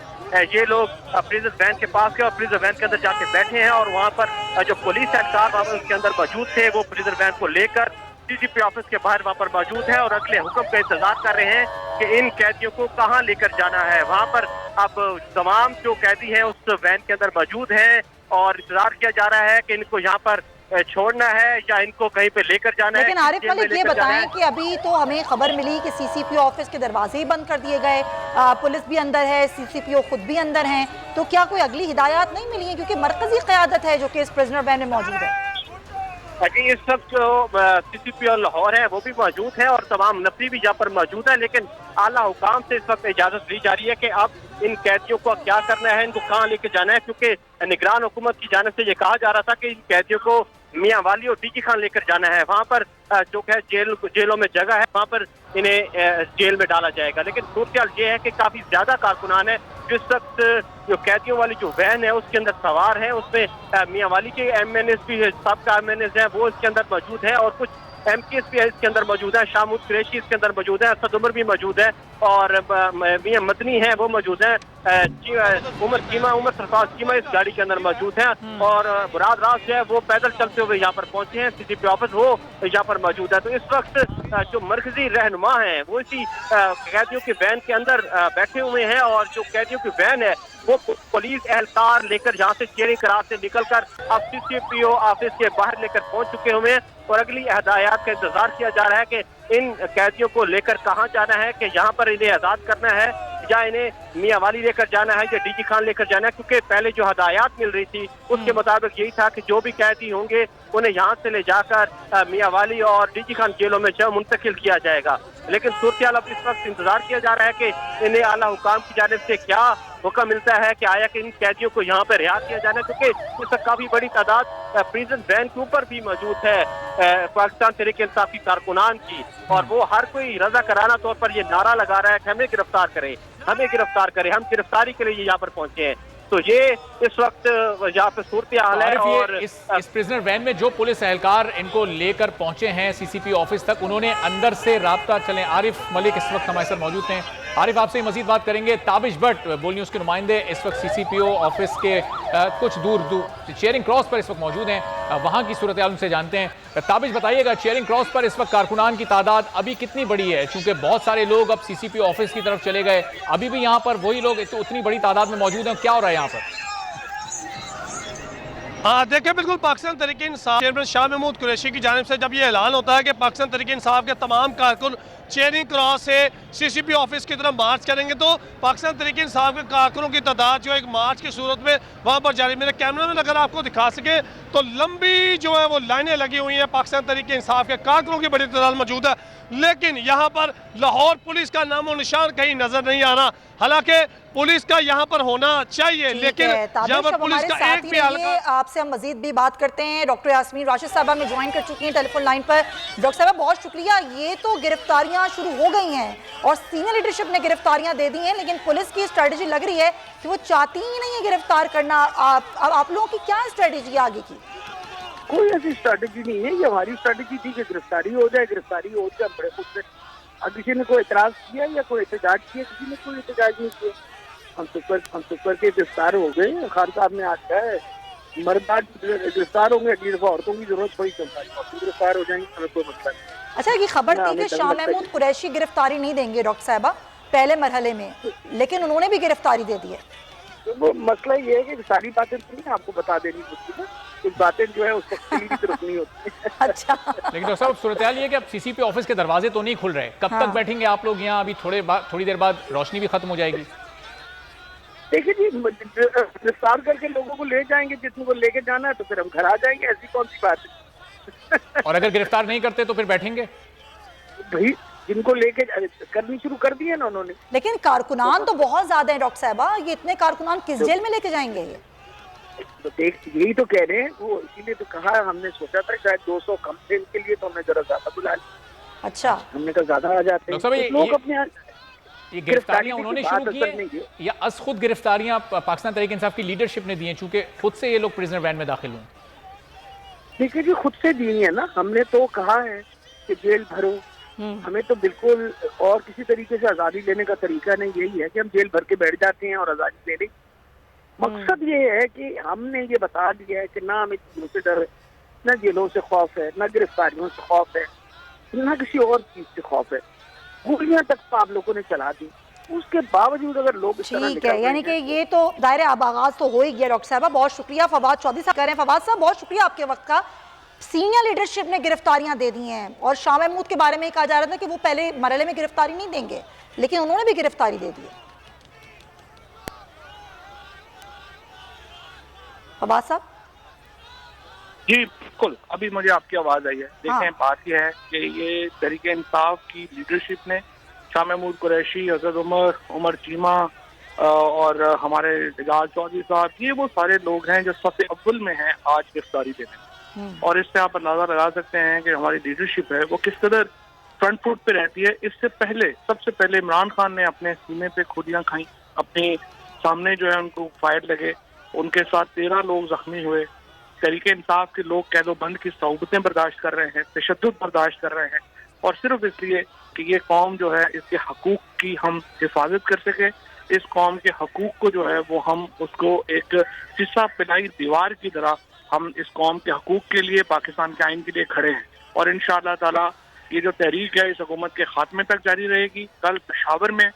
ये लोग प्रिजन वैन के पास गए और प्रिजन वैन के अंदर जाके बैठे हैं और वहाँ पर जो पुलिस एहलकार उसके अंदर मौजूद थे वो प्रिजन वैन को लेकर सीसीपी ऑफिस के बाहर वहाँ पर मौजूद है और अगले हुक्म का इंतजार कर रहे हैं कि इन कैदियों को कहाँ लेकर जाना है। वहाँ पर अब तमाम जो कैदी हैं उस वैन के अंदर मौजूद हैं और इंतजार किया जा रहा है कि इनको यहाँ पर छोड़ना है या इनको कहीं पे लेकर जाना है। लेकिन आरिफ मलिक ये बताएं कि अभी तो हमें खबर मिली कि सीसीपीओ ऑफिस के दरवाजे ही बंद कर दिए गए, पुलिस भी अंदर है, सीसीपीओ खुद भी अंदर हैं, तो क्या कोई अगली हिदायत नहीं मिली है, क्योंकि मरकजी क़यादत है जो कि इस प्रिजनर वैन में मौजूद है? जी, इस सब जो सीसीपीओ लाहौर है वो भी मौजूद है और तमाम नफरी भी यहाँ पर मौजूद है, लेकिन आला हुकाम से इस वक्त इजाजत ली जा रही है कि अब इन कैदियों को क्या करना है, इनको कहाँ लेके जाना है, क्योंकि निगरान हुकूमत की जानिब से ये कहा जा रहा था कि इन कैदियों को मियाँ वाली और डीजी खान लेकर जाना है, वहाँ पर जो है जेलों में जगह है, वहाँ पर इन्हें जेल में डाला जाएगा। लेकिन सूरत ये है कि काफी ज्यादा कारकुनान है जिस वक्त जो कैदियों वाली जो वैन है उसके अंदर सवार है, उसमें मियाँ वाली के MNS भी सबका MNS है वो इसके अंदर मौजूद है और कुछ MKs भी इसके अंदर मौजूद है, शाहमूद कुरैशी इसके अंदर मौजूद है, असद उमर भी मौजूद है और मियाँ मदनी है वो मौजूद है, उमर सरफराज चीमा इस गाड़ी के अंदर मौजूद है और मुराद राज जो है वो पैदल चलते हुए यहाँ पर पहुंचे हैं, सीसीपी ऑफिस वो यहाँ पर मौजूद है। तो इस वक्त जो मरकजी रहनुमा है वो इसी कैदियों की वैन के अंदर बैठे हुए हैं और जो कैदियों की वैन है वो पुलिस एहलकार लेकर यहाँ से चेरिंग क्रॉस से निकलकर अब सीसीपीओ ऑफिस के बाहर लेकर पहुंच चुके हुए हैं और अगली हिदायत का इंतजार किया जा रहा है कि इन कैदियों को लेकर कहाँ जाना है, कि यहाँ पर इन्हें आजाद करना है या इन्हें मियाँ वाली लेकर जाना है या डीजी खान लेकर जाना है, क्योंकि पहले जो हिदायत मिल रही थी उसके मुताबिक यही था कि जो भी कैदी होंगे उन्हें यहाँ से ले जाकर मियाँ वाली और डीजी खान जेलों में मुंतकिल किया जाएगा। लेकिन सूरत अब इस वक्त इंतजार किया जा रहा है कि इन्हें आला हुकाम की जानिब से क्या हुक्म मिलता है कि आया कि इन कैदियों को यहाँ पर रिहा किया जाना, क्योंकि इस वक्त काफी बड़ी तादाद प्रिजन वैन के ऊपर भी मौजूद है पाकिस्तान तहरीक इंसाफ की कारकुनान की और वो हर कोई रजा कराना तौर पर ये नारा लगा रहा है कि हमें गिरफ्तार करें, हमें गिरफ्तार करें, हम गिरफ्तारी के लिए यहाँ पर पहुंचे हैं। तो ये इस वक्त यहाँ पे सूरत हाल है। और इस प्रिजनर वैन में जो पुलिस एहलकार इनको लेकर पहुंचे हैं सीसीपी ऑफिस तक, उन्होंने अंदर से राब्ता चलें। आरिफ मलिक इस वक्त हमारे साथ मौजूद हैं। आरिफ, आपसे मजीद बात करेंगे। ताबिश भट्ट बोल न्यूज़ के नुमाइंदे इस वक्त सीसीपीओ ऑफिस के कुछ दूर चेयरिंग क्रॉस पर इस वक्त मौजूद हैं, वहाँ की सूरत हाल उनसे जानते हैं। ताबिश बताइएगा, चेयरिंग क्रॉस पर इस वक्त कारकुनान की तादाद अभी कितनी बड़ी है? चूंकि बहुत सारे लोग अब सीसीपीओ ऑफिस की तरफ चले गए, अभी भी यहाँ पर वही लोग उतनी बड़ी तादाद में मौजूद हैं, क्या हो रहा है यहाँ पर? देखिए, बिल्कुल पाकिस्तान तहरीक इंसाफ चेयरमैन शाह महमूद कुरैशी की जानिब से जब ये ऐलान होता है कि पाकिस्तान तहरीक इंसाफ के तमाम कारकुन चेयरिंग क्रॉस से सीसीपी ऑफिस की तरफ मार्च करेंगे, तो पाकिस्तान तहरीक इंसाफ के कारकुनों की तादाद जो एक मार्च की सूरत में वहाँ पर जारी। मेरे कैमरा में अगर आपको दिखा सके तो लंबी जो है वो लाइनें लगी हुई हैं, पाकिस्तान तहरीक इंसाफ के कारकुनों की बड़ी तादाद मौजूद है, लेकिन यहाँ पर लाहौर पुलिस का नामो निशान कहीं नजर नहीं आ रहा। हालांकि पुलिस का यहाँ पर होना चाहिए, लेकिन यहाँ पर पुलिस का एक भी आपसे हम मजीद भी बात करते हैं। डॉक्टर यास्मीन राशिद साहब हमें ज्वाइन कर चुकी हैं टेलीफोन लाइन पर। डॉक्टर साहब बहुत शुक्रिया। ये तो गिरफ्तारियां शुरू हो गई हैं और सीनियर लीडरशिप ने गिरफ्तारियां दे दी हैं, लेकिन पुलिस की स्ट्रेटेजी लग रही है कि वो चाहती ही नहीं है गिरफ्तार करना। आप लोगों की क्या स्ट्रेटेजी आगे की? कोई ऐसी स्ट्रेटेजी नहीं है, ये हमारी स्ट्रेटेजी थी कि गिरफ्तारी हो जाए, गिरफ्तारी हो जाए बड़े खुश से। अब किसी ने कोई एतराज किया या कोई एहतजाज किया? किसी ने कोई एहतजाज नहीं किया। हम तो करके गिरफ्तार हो गए। खान साहब ने आज कहा है मर्द गिरफ्तार होंगे, अगली दफा औरतों की जरूरत पड़ी तो गिरफ्तार हो जाएंगे, हमें कोई मसला नहीं। अच्छा, ये खबर थी कि शाह महमूद कुरैशी गिरफ्तारी नहीं देंगे डॉक्टर साहबा पहले मरहले में, लेकिन उन्होंने भी गिरफ्तारी दे दी है। तो वो मसला ये है कि सारी बातें नहीं आपको बता देनी होती है, कुछ बातें जो है उस वक्त की तरफ नहीं होती। अच्छा, लेकिन डॉक्टर साहब सूरत हाल ये है कि अब सीसीपी ऑफिस के दरवाजे तो नहीं खुल रहे, कब तक बैठेंगे आप लोग यहाँ? अभी थोड़ी देर बाद रोशनी भी खत्म हो जाएगी। देखिए जी, गिरफ्तार करके लोगों को ले जाएंगे, जितने को लेके जाना है, तो फिर हम घर आ जाएंगे, ऐसी कौन सी बात है। और अगर गिरफ्तार नहीं करते तो फिर बैठेंगे? भाई जिनको लेके करनी शुरू कर दी है ना उन्होंने। लेकिन कारकुनान तो बहुत ज्यादा है डॉक्टर साहबा, ये इतने कारकुनान किस जेल में लेके जाएंगे? ये तो देख, यही तो कह रहे हैं वो, इसीलिए तो कहा हमने सोचा था शायद 200 कम थे इनके लिए, तो हमने जरा ज्यादा बुला लिया। अच्छा, हमने कहा ज्यादा आ जाते हैं लोग अपने। ये गिरफ्तारियां उन्होंने शुरू की या अस खुद गिरफ्तारियां पाकिस्तान तहरीक इंसाफ की लीडरशिप ने दी हैं, चूंकि खुद से ये लोग प्रिजनर वैन में दाखिल हुए? देखिए जी, खुद से दी है ना, हमने तो कहा है कि जेल भरो। हमें तो बिल्कुल और किसी तरीके से आज़ादी लेने का तरीका नहीं, यही है कि हम जेल भर के बैठ जाते हैं और आज़ादी ले लें। मकसद ये है कि हमने ये बता दिया है कि ना हमें जेलों से डर है, ना जेलों से खौफ है, ना गिरफ्तारियों से खौफ है, ना किसी और चीज से खौफ है। गोलियां तक तो आप लोगों ने चला दी, उसके बावजूद अगर लोग ठीक है, यानी कि ये तो दायरे अब आगाज तो हो ही गया। डॉक्टर साहब बहुत शुक्रिया। फवाद चौधरी साहब कह रहे हैं। फवाद साहब बहुत शुक्रिया आपके वक्त का। सीनियर लीडरशिप ने गिरफ्तारियां दे दी हैं और शाह महमूद के बारे में कहा जा रहा था कि वो पहले मरहले में गिरफ्तारी नहीं देंगे, लेकिन उन्होंने भी गिरफ्तारी दे दी है। फवाद साहब जी बिल्कुल, अभी मुझे आपकी आवाज आई है। देखें, हाँ। बात यह है कि ये तहरीके इंसाफ की लीडरशिप ने शाह महमूद कुरैशी, असद उमर, उमर चीमा और हमारे एजाज चौधरी साहब, ये वो सारे लोग हैं जो सबसे अव्वल में हैं आज गिरफ्तारी देने। और इससे आप अंदाजा लगा सकते हैं कि हमारी लीडरशिप है वो किस कदर फ्रंट फुट पे रहती है। इससे पहले, सबसे पहले इमरान खान ने अपने सीने पे खुदियां खाई, अपने सामने जो है उनको फायर लगे, उनके साथ 13 लोग जख्मी हुए। तहरीके इंसाफ के लोग कैदोबंद की सौबतें बर्दाश्त कर रहे हैं, तशद्दुद बर्दाश्त कर रहे हैं, और सिर्फ इसलिए कि ये कौम जो है इसके हकूक की हम हिफाजत कर सके, इस कौम के हकूक को जो है वो हम उसको एक शीशा पिलाई दीवार की तरह हम इस कौम के हकूक के लिए, पाकिस्तान के आइन के लिए खड़े हैं। और इंशाअल्लाह ताला ये जो तहरीक है इस हुकूमत के खात्मे तक जारी रहेगी। कल पेशावर में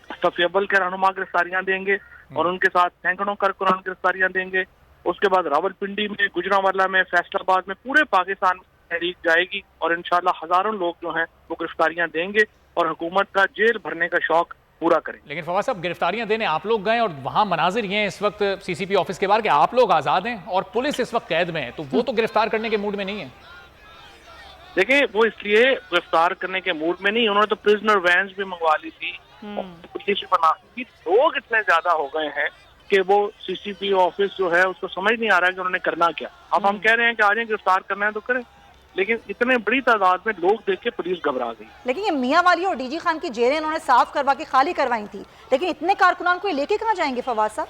सफ़ अव्वल के रहनुमा गिरफ्तारियां देंगे और उनके साथ सैकड़ों कारकुनान गिरफ्तारियां देंगे। उसके बाद रावलपिंडी में, गुजरांवाला में, फैसलाबाद में, पूरे पाकिस्तान में तहरीक जाएगी और इंशाअल्लाह हजारों लोग जो हैं वो गिरफ्तारियां देंगे और हुकूमत का जेल भरने का शौक पूरा करें। लेकिन फवाद साहब, गिरफ्तारियां देने आप लोग गए और वहां मनाजिर ये हैं इस वक्त सीसीपी ऑफिस के बाहर कि आप लोग आजाद हैं और पुलिस इस वक्त कैद में है, तो वो तो गिरफ्तार करने के मूड में नहीं है। देखिए, वो इसलिए गिरफ्तार करने के मूड में नहीं, उन्होंने तो प्रिजनर वैन्स भी मंगवा ली थी, पुलिस बना दी। लोग इतने ज्यादा हो गए हैं कि वो सीसीपी ऑफिस जो है उसको समझ नहीं आ रहा है कि उन्होंने करना क्या। अब हम कह रहे हैं कि आ जाए, गिरफ्तार करना है तो करें, लेकिन इतने बड़ी तादाद में लोग देख के पुलिस घबरा गई। लेकिन ये मियां वाली और डीजी खान की जेलें इन्होंने साफ करवा के खाली करवाई थी, लेकिन इतने कारकुनान को लेके कहाँ जाएंगे फवाद साहब?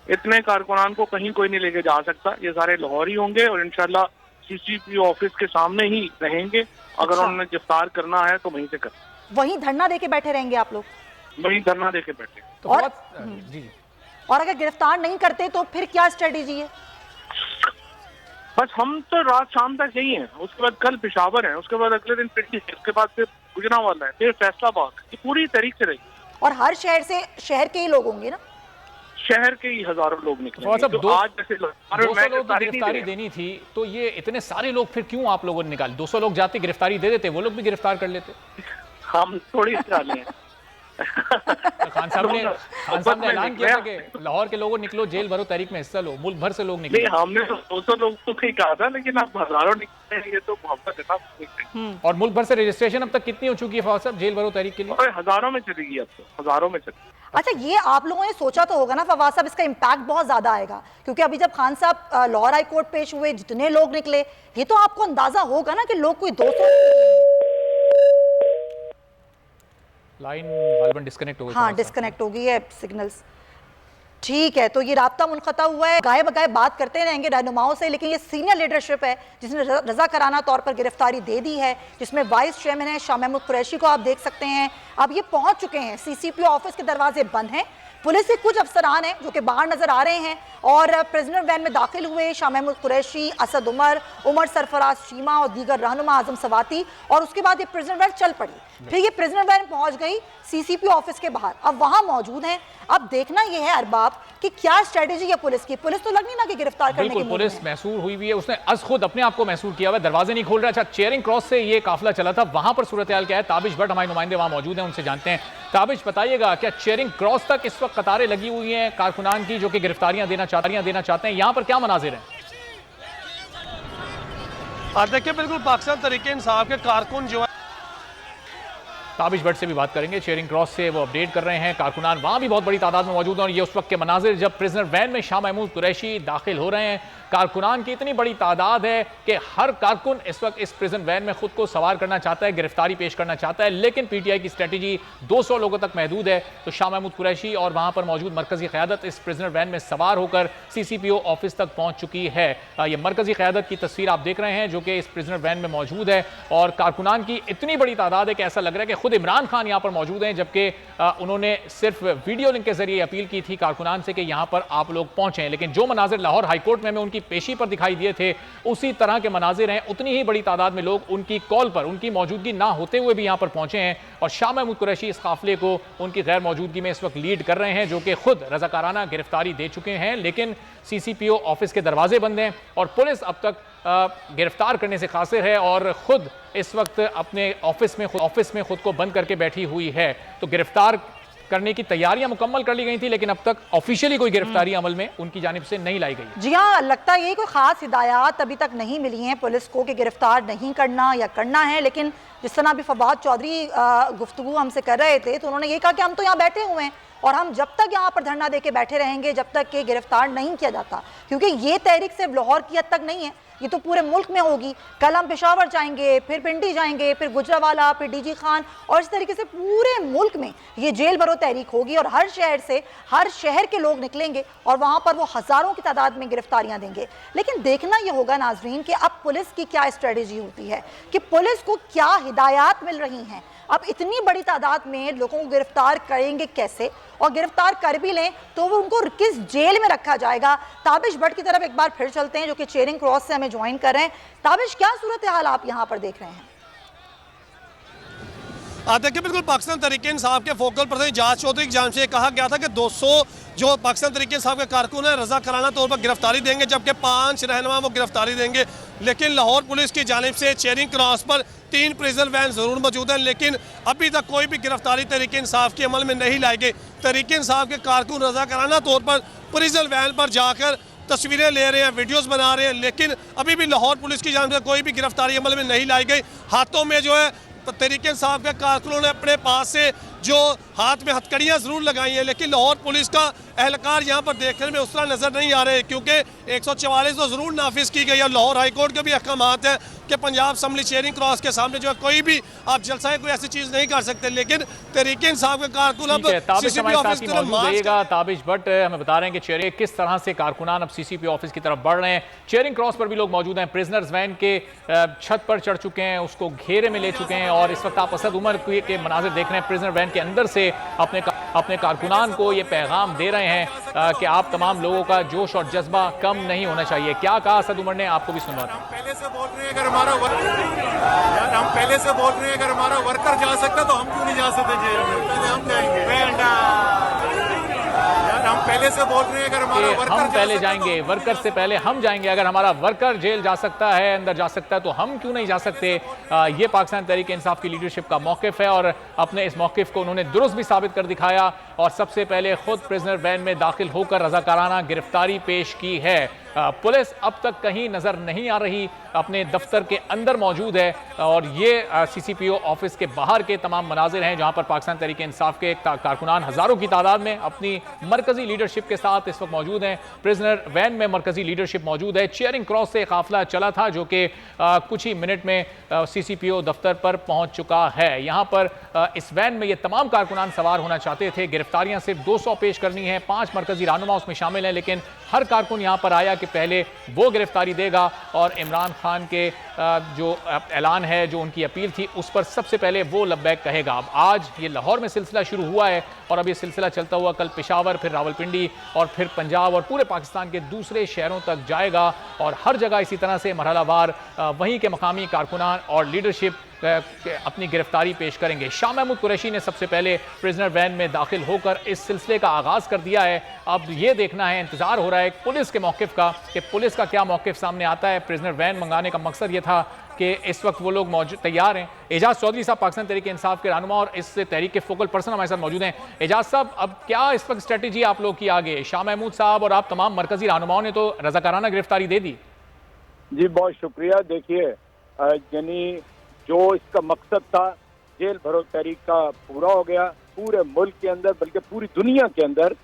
इतने कारकुनान को कहीं कोई नहीं लेके जा सकता, ये सारे लाहौर ही होंगे और इंशाल्लाह सीसीपी ऑफिस के सामने ही रहेंगे। अगर उन्होंने गिरफ्तार करना है तो वहीं से कर, वहीं धरना देके बैठे रहेंगे आप लोग? वहीं धरना देके बैठे। तो और जी, और अगर गिरफ्तार नहीं करते तो फिर क्या स्ट्रेटेजी है? बस हम तो रात शाम तक यही हैं, उसके बाद कल पेशावर है, उसके बाद अगले दिन पिंडी है, उसके बाद फिर गुजरांवाला है, फिर फैसलाबाद, ये पूरी तरीक से रही। और हर शहर से, शहर के ही लोग होंगे ना? शहर के ही हजारों लोग निकले। तो तो आज जैसे 200 लोग गिरफ्तारी देनी थी, तो ये इतने सारे लोग फिर क्यों आप लोगों ने निकाले? 200 लोग जाते गिरफ्तारी दे देते, वो लोग भी गिरफ्तार कर लेते। हम थोड़ी निकाले हैं। तो खान साहब ने ऐलान किया था कि लाहौर के लोगों निकलो, जेल भरो तहरीक में हिस्सा लो, मुल्क भर से लोग निकले। नहीं, हमने तो 200 लोग तो नहीं कहा था, लेकिन आप हजारों निकले, ये तो मोहब्बत है ना। और मुल्क भर से रजिस्ट्रेशन अब तक कितनी हो चुकी है फवाद साहब जेल भरो तहरीक के लिए? और हजारों में चलेगी, अब तो हजारों में चलेगी। अच्छा, ये आप लोगों ने सोचा तो होगा ना फवाद साहब, इसका इम्पैक्ट बहुत ज्यादा आएगा, क्योंकि अभी जब खान साहब लाहौर हाई कोर्ट पेश हुए, जितने लोग निकले, ये तो आपको अंदाजा होगा ना कि लोग कोई 200 लाइन गालिबन डिस्कनेक्ट हो गई। हाँ, डिस्कनेक्ट हो गई है सिग्नल्स। ठीक है, तो ये राब्ता मुनक़ता हुआ है। गाये बगाए बात करते रहेंगे रहनुमाओं से, लेकिन ये सीनियर लीडरशिप है जिसने रजा कराना तौर पर गिरफ्तारी दे दी है, जिसमें वाइस चेयरमैन है शाह महमूद कुरैशी को आप देख सकते हैं। अब ये पहुंच चुके हैं, सीसीपी ऑफिस के दरवाजे बंद हैं, पुलिस के कुछ अफसरान हैं जो कि बाहर नजर आ रहे हैं और प्रिजनर वैन में दाखिल हुए शाह महमूद कुरैशी, असद उमर, उमर सरफराज चीमा और दीगर रहनुमा आजम सवाती, और उसके बाद ये प्रिजनर वैन चल पड़ी। फिर ये प्रिजनर वैन पहुंच गई सीसीपी ऑफिस के बाहर, अब वहां मौजूद हैं। अब देखना यह है अरबाब कि क्या स्ट्रेटेजी है पुलिस की। पुलिस तो लग नहीं ना कि गिरफ्तार करने की। पुलिस महसूर हुई हुई है, उसने अज खुद अपने आप को महसूर किया हुआ, दरवाजे नहीं खोल रहा। अच्छा, चेयरिंग क्रॉस से ये काफिला चला था, वहां पर सूरत हाल क्या है? ताबिश भट्ट हमारे नुमाइंदे वहां मौजूद हैं, उनसे जानते हैं। ताबिश, बताइएगा, क्या चेयरिंग क्रॉस तक इस वक्त कतारें लगी हुई हैं कारकुनान की जो कि गिरफ्तारियां देना चाहते हैं, यहाँ पर क्या मनाजिर हैं? देखिए, बिल्कुल पाकिस्तान तहरीके इंसाफ के कारकुन जो है, ताबिश भट्ट से भी बात करेंगे, चेयरिंग क्रॉस से वो अपडेट कर रहे हैं। कारकुनान वहाँ भी बहुत बड़ी तादाद में मौजूद हैं और ये उस वक्त के मनाजिर जब प्रिजनर वैन में शाह महमूद कुरैशी दाखिल हो रहे हैं। कारकुनान की इतनी बड़ी तादाद है कि हर कारकुन इस वक्त इस प्रिजन वैन में खुद को सवार करना चाहता है, गिरफ्तारी पेश करना चाहता है, लेकिन पीटीआई की स्ट्रेटेजी 200 लोगों तक महदूद है। तो शाह महमूद कुरैशी और वहाँ पर मौजूद मरकजी क़यादत इस प्रिजनर वैन में सवार होकर CCPO ऑफिस तक पहुँच चुकी है। ये मरकजी क़यादत की तस्वीर आप देख रहे हैं जो कि इस प्रिजनर वैन में मौजूद है और कारकुनान की इतनी बड़ी तादाद है कि ऐसा लग रहा है कि खुद इमरान खान यहाँ पर मौजूद हैं, जबकि उन्होंने सिर्फ वीडियो लिंक के जरिए अपील की थी कारकुनान से कि यहाँ पर आप लोग पहुंचें। लेकिन जो मनाजिर लाहौर हाईकोर्ट में उनकी पेशी पर दिखाई दिए थे, उसी तरह के मनाजिर हैं। उतनी ही बड़ी तादाद में लोग उनकी कॉल पर, उनकी मौजूदगी ना होते हुए भी यहाँ पर पहुंचे हैं और शाह महमूद कुरैशी इस काफिले को उनकी गैर मौजूदगी में इस वक्त लीड कर रहे हैं, जो कि खुद रजाकाराना गिरफ्तारी दे चुके हैं। लेकिन CCPO ऑफिस के दरवाजे बंद हैं और पुलिस अब तक गिरफ्तार करने से कासिर है और खुद इस वक्त अपने ऑफिस में खुद को बंद करके बैठी हुई है। तो गिरफ्तार करने की तैयारियां मुकम्मल कर ली गई थी, लेकिन अब तक ऑफिशियली कोई गिरफ्तारी अमल में उनकी जानिब से नहीं लाई गई। जी हाँ, लगता है कोई खास हिदायत अभी तक नहीं मिली हैं पुलिस को कि गिरफ्तार नहीं करना या करना है। लेकिन जिस तरह अभी फवाद चौधरी गुफ्तगू हमसे कर रहे थे, तो उन्होंने ये कहा कि हम तो यहाँ बैठे हुए हैं और हम जब तक यहाँ पर धरना देके बैठे रहेंगे जब तक कि गिरफ्तार नहीं किया जाता, क्योंकि ये तहरीक सिर्फ लाहौर की हद तक नहीं है, ये तो पूरे मुल्क में होगी। कल हम पेशावर जाएंगे, फिर पिंडी जाएंगे, फिर गुजरावाला, फिर डीजी खान, और इस तरीके से पूरे मुल्क में ये जेल भरो तहरीक होगी और हर शहर से हर शहर के लोग निकलेंगे और वहाँ पर वो हज़ारों की तादाद में गिरफ्तारियाँ देंगे। लेकिन देखना ये होगा नाजरीन कि अब पुलिस की क्या स्ट्रेटजी होती है, कि पुलिस को क्या हिदायत मिल रही हैं। अब इतनी बड़ी तादाद में लोगों को गिरफ्तार करेंगे कैसे, और गिरफ्तार कर भी लें तो वो उनको किस जेल में रखा जाएगा। ताबिश भट्ट की तरफ एक बार फिर चलते हैं, जो कि चेयरिंग क्रॉस से हमें ज्वाइन कर रहे हैं। ताबिश, क्या सूरत हाल आप यहाँ पर देख रहे हैं? देखिए, बिल्कुल पाकिस्तान तहरीक इंसाफ के फोकल पर्सन एजाज चौधरी की जानिब से कहा गया था कि 200 जो पाकिस्तान तहरीक इंसाफ के कारकुन हैं रजा कराना तौर पर गिरफ्तारी देंगे, जबकि 5 रहनुमा वो गिरफ्तारी देंगे। लेकिन लाहौर पुलिस की जानिब से चेयरिंग क्रॉस पर 3 प्रिजन वैन जरूर मौजूद हैं, लेकिन अभी तक कोई भी गिरफ्तारी तहरीक इंसाफ के अमल में नहीं लाई गई। तहरीक इंसाफ के कारकुन रजा कराना तौर पर प्रिजन वैन पर जाकर तस्वीरें ले रहे हैं, वीडियोस बना रहे हैं, लेकिन अभी भी लाहौर पुलिस की जानिब से कोई भी गिरफ्तारी अमल में नहीं लाई गई। हाथों में जो है तहरीक इंसाफ के कारकुनों ने अपने पास से जो हाथ में हथकड़ियाँ ज़रूर लगाई हैं, लेकिन लाहौर पुलिस का एहलकार यहाँ पर देखने में उस तरह नज़र नहीं आ रहे, क्योंकि 144 तो ज़रूर नाफिज की गई है। लाहौर हाई कोर्ट के भी अहकाम हैं कि पंजाब असम्बली चेयरिंग क्रॉस के सामने जो है कोई भी आप जलसा कोई ऐसी चीज़ नहीं कर सकते, लेकिन तहरीक इंसाफ के कारकुन अब सीसीपी ऑफिस की मौजूद रहेगा। ताबिश भट्ट हमें बता रहे हैं कि चेयरिंग किस तरह से कारकुनान अब सीसीपी ऑफिस की तरफ बढ़ रहे हैं। चेयरिंग क्रॉस पर भी लोग मौजूद हैं, प्रिजनर्स वैन के छत पर चढ़ चुके हैं, उसको घेरे में ले चुके हैं और इस वक्त आप असद उमर के मनाजिर देख रहे हैं। प्रिजनर वैन के अंदर से अपने कारकुनान को ये पैगाम दे रहे हैं कि आप तमाम लोगों का जोश और जज्बा कम नहीं होना चाहिए। क्या कहा असद उमर ने, आपको भी सुनवाते हैं। पहले से बोल रहे हैं अगर हमारा वर्कर जा सकता तो हम क्यों नहीं जा सकते जेल में? पहले हम जाएंगे। हम पहले से बोल रहे हैं अगर हमारा वर्कर हम पहले जाएंगे, वर्कर से पहले हम जाएंगे। अगर हमारा वर्कर जेल जा सकता है, अंदर जा सकता है, तो हम क्यों नहीं जा सकते। ये पाकिस्तान तहरीक इंसाफ की लीडरशिप का मौक़िफ़ है और अपने इस मौक़िफ़ को उन्होंने दुरुस्त भी साबित कर दिखाया और सबसे पहले खुद प्रिजनर वैन में दाखिल होकर रज़ाकाराना गिरफ्तारी पेश की है। पुलिस अब तक कहीं नज़र नहीं आ रही, अपने दफ्तर के अंदर मौजूद है और ये सीसीपीओ ऑफिस के बाहर के तमाम मनाजिर हैं जहां पर पाकिस्तान तहरीक इंसाफ के कारकुनान हज़ारों की तादाद में अपनी मरकज़ी लीडरशिप के साथ इस वक्त मौजूद हैं। प्रिजनर वैन में मरकज़ी लीडरशिप मौजूद है। चेयरिंग क्रॉस से काफिला चला था जो कि कुछ ही मिनट में सीसीपीओ दफ्तर पर पहुँच चुका है। यहाँ पर इस वैन में ये तमाम कारकुनान सवार होना चाहते थे। गिरफ्तारियाँ सिर्फ 200 पेश करनी है, 5 मरकज़ी रहनुमा उसमें शामिल हैं, लेकिन हर कारकुन यहाँ पर आया कि पहले वो गिरफ्तारी देगा और इमरान खान के जो ऐलान है, जो उनकी अपील थी, उस पर सबसे पहले वो लब्बैक कहेगा। अब आज ये लाहौर में सिलसिला शुरू हुआ है और अब ये सिलसिला चलता हुआ कल पेशावर, फिर रावलपिंडी और फिर पंजाब और पूरे पाकिस्तान के दूसरे शहरों तक जाएगा और हर जगह इसी तरह से मरहलावार वहीं के मकामी कारकुनान और लीडरशिप अपनी गिरफ्तारी पेश करेंगे। शाह महमूद कुरैशी ने सबसे पहले प्रिजनर वैन में दाखिल होकर इस सिलसिले का आगाज़ कर दिया है। अब ये देखना है, इंतज़ार हो रहा है पुलिस के मौक़िफ़ का कि पुलिस का क्या मौक़िफ़ सामने आता है। प्रिजनर वैन मंगाने का मकसद ये था कि इस वक्त वो लोग मौजूद तैयार हैं। एजाज चौधरी साहब पाकिस्तान तहरीक इंसाफ के रहनुमा और इस तहरीक के फोकल पर्सन हमारे साथ मौजूद हैं। एजाज साहब, अब क्या इस वक्त स्ट्रेटजी आप लोग की आगे? शाह महमूद साहब और आप तमाम मरकज़ी रहनुमाओं ने तो रज़ाकाराना गिरफ्तारी दे दी। जी बहुत शुक्रिया। देखिए, यानी जो इसका मकसद था जेल भरो तहरीक का पूरा हो गया। पूरे मुल्क के अंदर बल्कि पूरी दुनिया के अंदर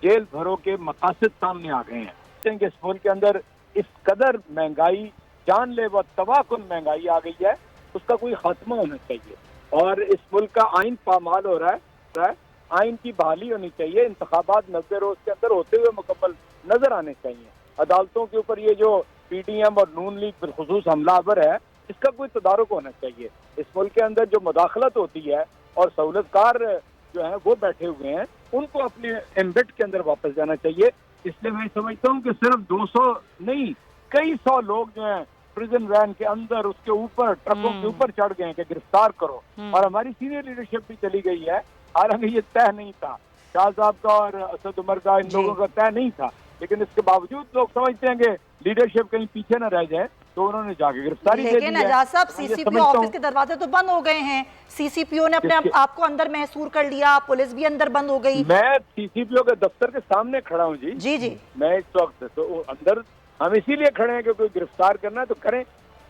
जेल भरो के मकासद सामने आ गए हैं। इस मुल्क के अंदर इस कदर महंगाई, जानलेवा तबाहकुन महंगाई आ गई है, उसका कोई खात्मा होना चाहिए और इस मुल्क का आइन पामाल हो रहा है। आइन की बहाली होनी चाहिए। इंतखाबात 90 रोज के अंदर होते हुए मुकम्मल नजर आने चाहिए। अदालतों के ऊपर ये जो PDM और नून लीग बिलखुसूस हमलावर है, इसका कोई तदारुक होना चाहिए। इस मुल्क के अंदर जो मुदाखलत होती है और सहूलतकार जो है वो बैठे हुए हैं, उनको अपने एम्बेड के अंदर वापस जाना चाहिए। इसलिए मैं समझता हूँ कि सिर्फ 200 नहीं, कई 100 लोग जो हैं प्रिजन वैन के अंदर, उसके ऊपर, ट्रकों के ऊपर चढ़ गए कि गिरफ्तार करो। और हमारी सीनियर लीडरशिप भी चली गई है। हालांकि ये तय नहीं था, शाह साहब का और असद उमर का, इन लोगों का तय नहीं था, लेकिन इसके बावजूद लोग समझते हैं कि लीडरशिप कहीं पीछे न रह जाए, तो तो उन्होंने जाके गिरफ्तारी दे दी लेकिन है। एजाज साहब, मैं ये सीसीपीओ समझता ऑफिस के दरवाजे तो बंद हो गए हैं, सीसीपीओ ने अपने आप को अंदर महसूर कर लिया, पुलिस भी अंदर बंद हो गई। मैं सीसीपीओ के दफ्तर के सामने खड़ा हूँ जी। जी जी, मैं इस वक्त तो अंदर हम इसीलिए खड़े हैं कि कोई गिरफ्तार करना है तो करें।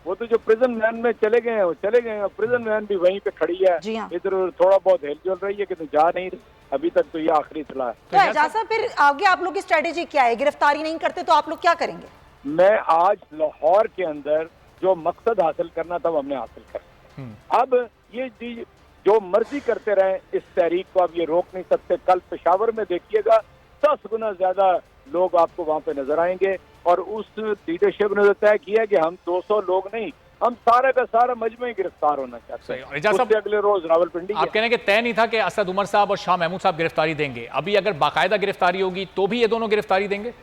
वो तो जो प्रिजन वैन में चले गए हैं वो चले गए हैं, प्रिजन वैन भी वहीं पे खड़ी है। जी हाँ। इधर थोड़ा बहुत हिलजुल रही है कि जा नहीं रही, अभी तक तो ये आखिरी इत्तला है। तो एजाज साहब फिर आगे आप लोग की स्ट्रेटेजी क्या है? गिरफ्तारी नहीं करते तो आप लोग क्या करेंगे? मैं आज लाहौर के अंदर जो मकसद हासिल करना था वो हमने हासिल कर। अब ये चीज जो मर्जी करते रहे, इस तहरीक को अब ये रोक नहीं सकते। कल पेशावर में देखिएगा 10 गुना ज्यादा लोग आपको वहां पे नजर आएंगे, और उस लीडरशिप ने तय किया कि हम 200 लोग नहीं, हम सारे का सारा मजमे ही गिरफ्तार होना चाहते हैं। उससे अगले रोज रावलपिंडी आप कहने के तय नहीं था कि असद उमर साहब और शाह महमूद साहब गिरफ्तारी देंगे, अभी अगर बाकायदा गिरफ्तारी होगी तो भी ये दोनों गिरफ्तारी देंगे?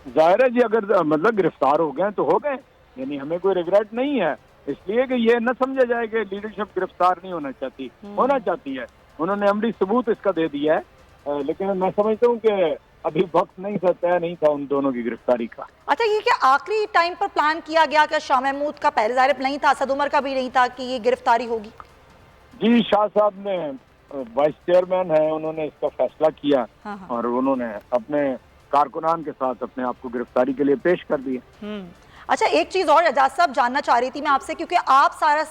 जाहिर है जी, अगर मतलब गिरफ्तार हो गए तो हो गए, यानी हमें कोई रिग्रेट नहीं है। इसलिए कि ये न समझा जाए कि लीडरशिप गिरफ्तार नहीं होना चाहती, होना चाहती है। उन्होंने अमली सबूत इसका दे दिया है, लेकिन मैं समझता हूँ कि अभी वक्त नहीं था, तय नहीं था उन दोनों की गिरफ्तारी का। अच्छा, ये क्या आखिरी टाइम पर प्लान किया गया कि शाह महमूद का पहले ज़ाहिर नहीं था, असद उमर का भी नहीं था कि ये गिरफ्तारी होगी? जी, शाह साहब ने वाइस चेयरमैन है, उन्होंने इसका फैसला किया। हाँ। और उन्होंने अपने कारकुनान के साथ अपने आप को गिरफ्तारी के लिए पेश कर दिया। अच्छा, एक चीज़ और एजाज साहब जानना चाह रही थी मैं आपसे, क्योंकि आप सारा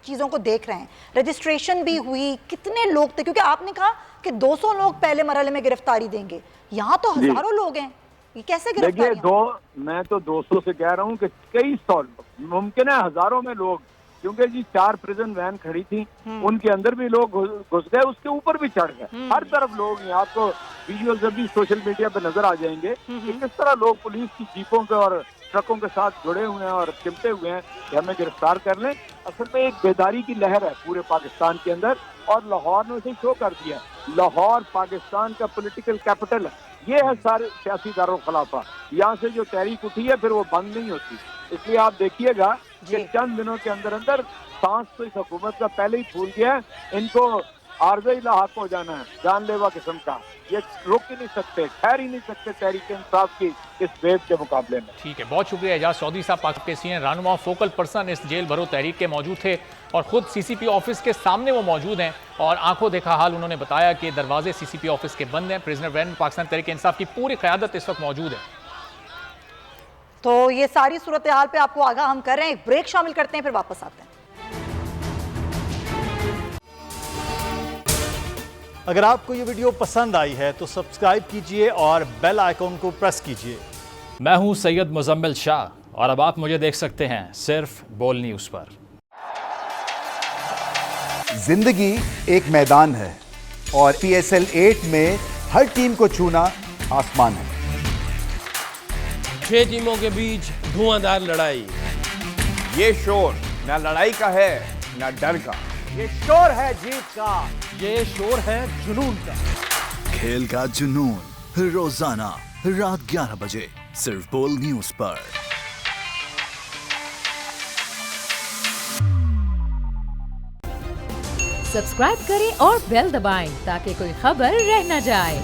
चीज़ों को देख रहे हैं, रजिस्ट्रेशन भी हुई, कितने लोग थे? क्योंकि आपने कहा कि 200 लोग पहले मरहले में गिरफ्तारी देंगे, यहाँ तो हजारों लोग हैं, ये कैसे गिरफ्तारी? देखिए, मैं तो 200 से कह रहा हूँ कि कई सौ, मुमकिन है हजारों में लोग, क्योंकि जी 4 प्रिजन वैन खड़ी थी, उनके अंदर भी लोग घुस गए, उसके ऊपर भी चढ़ गए, हर तरफ लोग हैं। आपको वीडियोस जब भी सोशल मीडिया पे नजर आ जाएंगे कि किस तरह लोग पुलिस की जीपों के और ट्रकों के साथ जुड़े हुए हैं और चिमटे हुए हैं कि हमें गिरफ्तार कर लें। असल में एक बेदारी की लहर है पूरे पाकिस्तान के अंदर, और लाहौर ने उसे शो कर दिया। लाहौर पाकिस्तान का पॉलिटिकल कैपिटल है, ये है सारे सियासी दारुल खिलाफा। यहाँ से जो तहरीक उठी है फिर वो बंद नहीं होती। इसलिए आप देखिएगा कि चंद दिनों के अंदर अंदर सांस तो इस हुकूमत का पहले ही फूल गया है। इनको आर्ज़ी लाहक हो जाना है, जानलेवा किस्म का, ये रोक ही नहीं सकते, ठहर ही नहीं सकते तहरीक इंसाफ की इस वेव के मुकाबले में। ठीक है, बहुत शुक्रिया एजाज चौधरी साहब, पाक के सीनियर रहनुमा, फोकल पर्सन इस जेल भरो तहरीक के मौजूद थे और खुद सीसीपी ऑफिस के सामने वो मौजूद हैं और आंखों देखा हाल उन्होंने बताया कि दरवाजे सीसीपी ऑफिस के बंद हैं। प्रिजनर वैन में पाकिस्तान तहरीक इंसाफ की पूरी क़यादत इस वक्त मौजूद है। तो ये सारी सूरत हाल पे आपको आगाह हम कर रहे हैं। एक ब्रेक शामिल करते हैं, फिर वापस आते हैं। अगर आपको ये वीडियो पसंद आई है तो सब्सक्राइब कीजिए और बेल आइकॉन को प्रेस कीजिए। मैं हूं सैयद मुजम्मिल शाह और अब आप मुझे देख सकते हैं सिर्फ बोल न्यूज़ पर। जिंदगी एक मैदान है और PSL 8 में हर टीम को छूना आसमान है। 6 टीमों के बीच धुआंधार लड़ाई। ये शोर न लड़ाई का है न डर का, ये शोर है जीत का, ये शोर है जुनून का। खेल का जुनून रोजाना रात 11 बजे सिर्फ बोल न्यूज़ पर। सब्सक्राइब करें और बेल दबाएं ताकि कोई खबर रह न जाए।